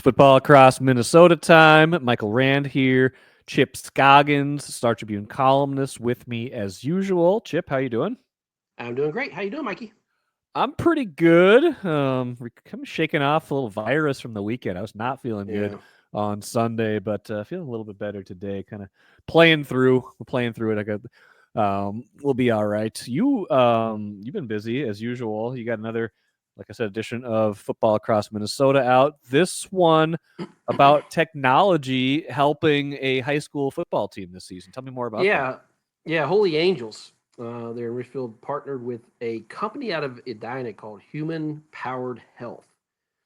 Football across Minnesota time. Michael Rand here. Chip Scoggins, Star Tribune columnist, with me as usual. Chip, how you doing? I'm doing great. How you doing, Mikey? I'm pretty good. Kind of shaking off a little virus from the weekend. I was not feeling good Yeah. on Sunday, but feeling a little bit better today. Kind of playing through. We're playing through it. I got. We'll be all right. You've been busy as usual. You got another, like I said, edition of Football Across Minnesota out. This one about technology helping a high school football team this season. Tell me more about that. Yeah. Yeah. Holy Angels. They're in Richfield, partnered with a company out of Edina called Human Powered Health.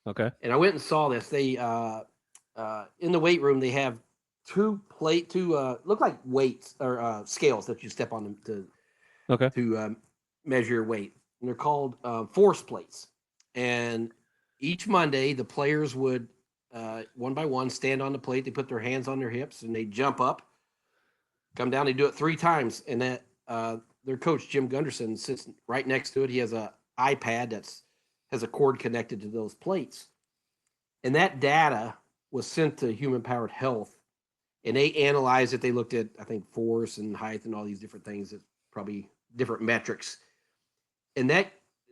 Okay. And I went and saw this. They in the weight room they have two look like weights or scales that you step on them Okay. to measure your weight. And they're called force plates. And each Monday the players would one by one stand on the plate. They put their hands on their hips and they jump up, come down. They do it 3 times, and that their coach Jim Gunderson sits right next to it. He has a iPad that's has a cord connected to those plates, and that data was sent to Human Powered Health, and they analyzed it. They looked at I think force and height and all these different things that probably different metrics, and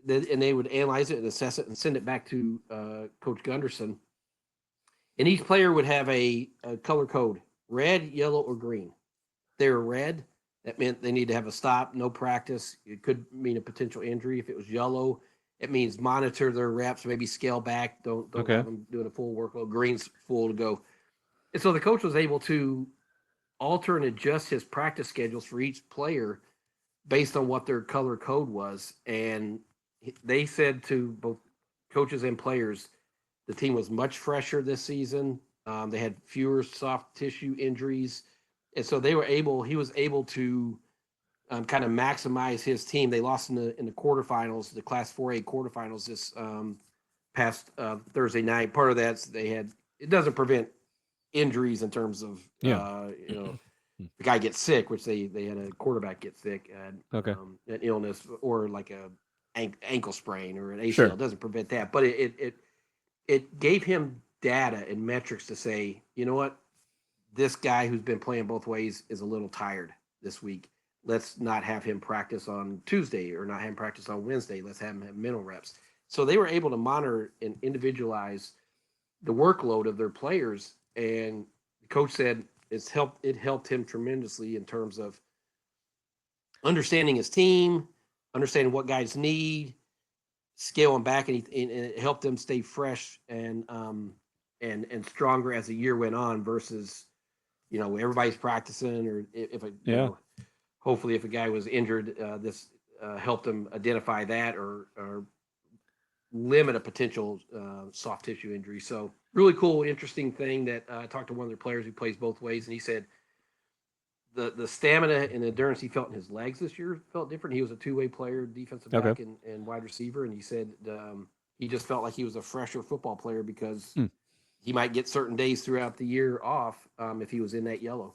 and they would analyze it and assess it and send it back to Coach Gunderson. And each player would have a color code: red, yellow, or green. They were red, that meant they need to have a stop, no practice. It could mean a potential injury. If it was yellow, it means monitor their reps, maybe scale back. Don't Okay. have them doing a full workload. Green's full to go. And so the coach was able to alter and adjust his practice schedules for each player based on what their color code was. And they said to both coaches and players, the team was much fresher this season. They had fewer soft tissue injuries, and so he was able to kind of maximize his team. They lost in the quarterfinals, the Class 4A quarterfinals this past Thursday night. Part of that's it doesn't prevent injuries in terms of Yeah. the guy gets sick, which they had a quarterback get sick, and Okay. an illness or like a ankle sprain or an ACL. Sure. It doesn't prevent that, but it gave him data and metrics to say, you know what, this guy who's been playing both ways is a little tired this week. Let's not have him practice on Tuesday or not have him practice on Wednesday. Let's have him have mental reps. So they were able to monitor and individualize the workload of their players. And the coach said it helped him tremendously in terms of understanding his team, understanding what guys need, scaling back, and it helped them stay fresh and stronger as the year went on. Versus, everybody's practicing, or if Yeah. hopefully if a guy was injured, this helped them identify that or limit a potential soft tissue injury. So really cool, interesting thing that I talked to one of their players who plays both ways, and he said the stamina and endurance he felt in his legs this year felt different. He was a two-way player, defensive Okay. back and wide receiver, and he said he just felt like he was a fresher football player because Hmm. he might get certain days throughout the year off if he was in that yellow.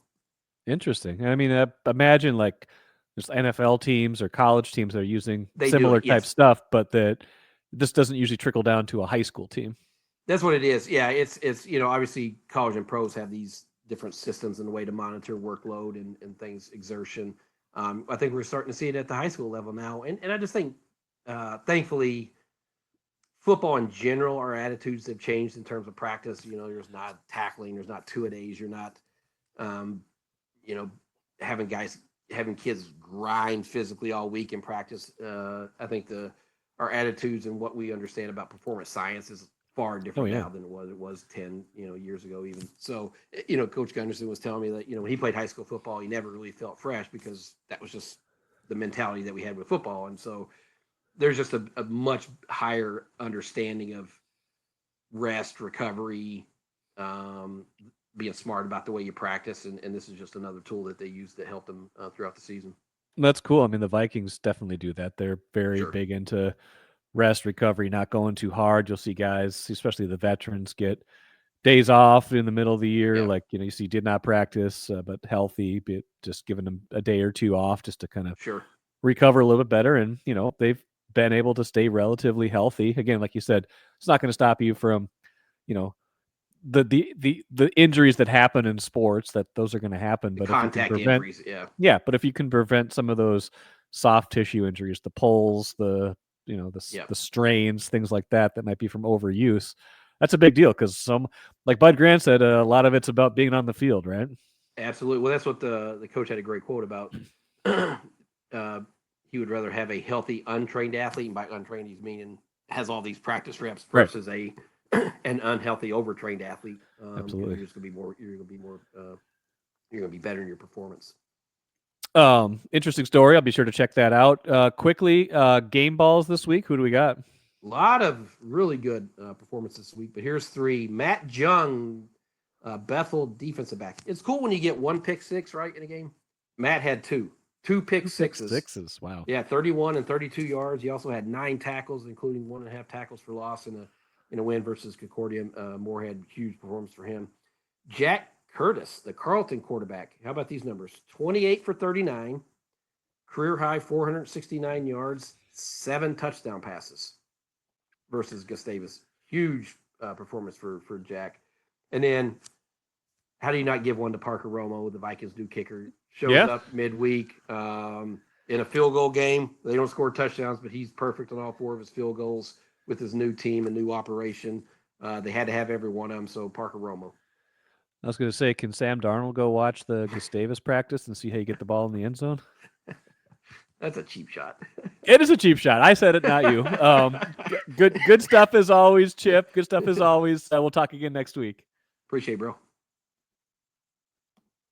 Interesting. I mean, imagine like there's NFL teams or college teams that are using They do similar it, type yes. stuff, but that this doesn't usually trickle down to a high school team. That's what it is. Yeah, it's obviously college and pros have these different systems and the way to monitor workload and things, exertion. I think we're starting to see it at the high school level now, and I just think, thankfully, football in general, our attitudes have changed in terms of practice. There's not tackling, there's not two a days, you're not, um, you know, having kids grind physically all week in practice. I think our attitudes and what we understand about performance science is far Oh different yeah. now than it was 10 years ago even. So Coach Gunderson was telling me that when he played high school football he never really felt fresh because that was just the mentality that we had with football. And so there's just a much higher understanding of rest, recovery, um, being smart about the way you practice, and this is just another tool that they use to help them throughout the season. That's cool. I mean, the Vikings definitely do that. They're very Sure. big into rest, recovery, not going too hard. You'll see guys, especially the veterans, get days off in the middle of the year. Yeah. Like, you see, did not practice, but healthy, but just giving them a day or two off just to kind of Sure. recover a little bit better. And, they've been able to stay relatively healthy. Again, like you said, it's not going to stop you from, you know, the injuries that happen in sports, that those are going to happen. But Contact if you can prevent, injuries, yeah, but if you can prevent some of those soft tissue injuries, the pulls, the strains, things like that might be from overuse, that's a big deal because like Bud Grant said, a lot of it's about being on the field, right? Absolutely. Well, that's what the coach had a great quote about. He would rather have a healthy, untrained athlete, and by untrained, he's meaning has all these practice reps versus an unhealthy, overtrained athlete. Absolutely. You're just gonna be more. You're gonna be better in your performance. Interesting story. I'll be sure to check that out. Quickly, game balls this week. Who do we got? A lot of really good performances this week, but here's three. Matt Jung, Bethel defensive back. It's cool when you get one pick six, right, in a game. Matt had two pick sixes. Wow. Yeah, 31 and 32 yards. He also had 9 tackles, including 1.5 tackles for loss in a win versus Concordia. Moorhead, huge performance for him. Jack Curtis, the Carleton quarterback. How about these numbers? 28 for 39, career high 469 yards, 7 touchdown passes versus Gustavus. Huge performance for Jack. And then, how do you not give one to Parker Romo, the Vikings new kicker? Shows up midweek in a field goal game. They don't score touchdowns, but he's perfect on all 4 of his field goals with his new team and new operation. They had to have every one of them, so Parker Romo. I was going to say, can Sam Darnold go watch the Gustavus practice and see how you get the ball in the end zone? That's a cheap shot. It is a cheap shot. I said it, not you. Good stuff as always, Chip. Good stuff as always. We'll talk again next week. Appreciate it, bro.